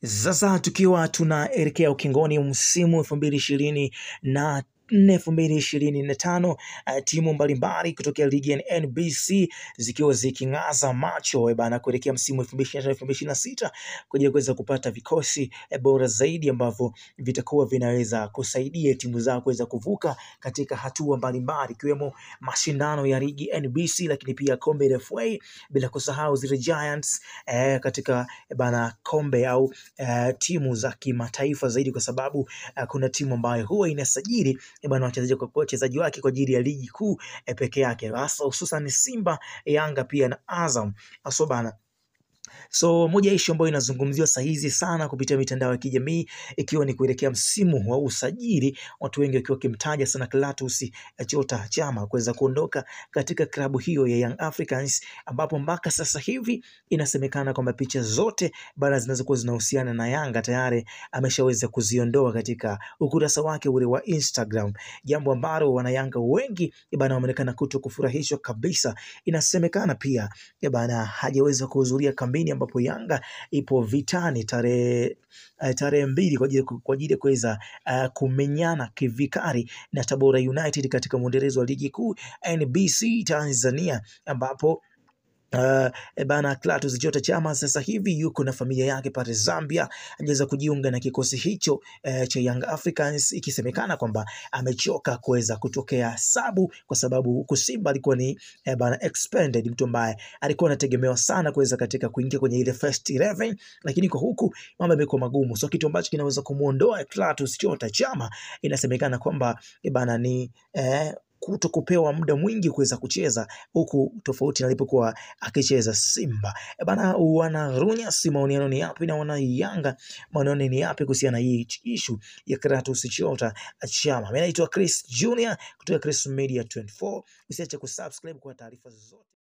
Sasa tukiwa tunaelekea ukingoni msimu 2024-2025, timu mbalimbali kutokea ligi ya NBC zikiwa ziking'aza macho bana kuelekea msimu 2025-2026 kwa kuweza kupata vikosi bora zaidi ambavyo vitakuwa vinaweza kusaidia timu zao kuweza kuvuka katika hatua mbalimbali ikiwemo mashindano ya ligi NBC, lakini pia kombe la FA, bila kusahau zile Giants katika bana kombe au timu za kimataifa zaidi, kwa sababu kuna timu ambayo huwa inasajili bwana wachezaji wake kwa ajili ya ligi kuu peke yake, hasa hususan Simba, Yanga pia na Azam asobana. So moja issue ambayo inazungumziwa sahizi sana kupitia mitandao ya kijamii ikiwa ni kuelekea msimu wa usajili, watu wengi wakiwa kimtaja sana Clatous Chota Chama kuweza kuondoka katika klabu hiyo ya Young Africans, ambapo mpaka sasa hivi inasemekana kwamba picha zote bana zinazokuwa zinahusiana na Yanga tayari ameshaweza kuziondoa katika ukurasa wake ule wa Instagram, jambo ambalo wana Yanga wengi bana wameonekana kutokufurahishwa kabisa. Inasemekana pia bana hajaweza kuhudhuria kambini ambapo Yanga ipo vitani tarehe 2 kwa ajili ya kuweza kumenyana kivikari na Tabora United katika mwendelezo wa ligi kuu NBC Tanzania, ambapo bana Clatous Chota Chama sasa hivi yuko na familia yake pale Zambia. Anaweza kujiunga na kikosi hicho cha Young Africans, ikisemekana kwamba amechoka kuweza kutokea sabu, kwa sababu huku Simba alikuwa ni bana expanded, mtu ambaye alikuwa anategemewa sana kuweza katika kuingia kwenye ile first 11, lakini kwa huku mambo yamekuwa magumu. So kitu ambacho kinaweza kumuondoa Clatous Chota Chama inasemekana kwamba bana ni kutokupewa muda mwingi kuweza kucheza huku, tofauti na alipokuwa akicheza Simba. Bana wanarunya si maoni ni yapi na wana Yanga maoni ni yapi kuhusiana na hii issue ya Clatous Chota Chama? Mimi naitwa Chris Junior kutoka Chris Media 24. Usiache kusubscribe kwa taarifa zote.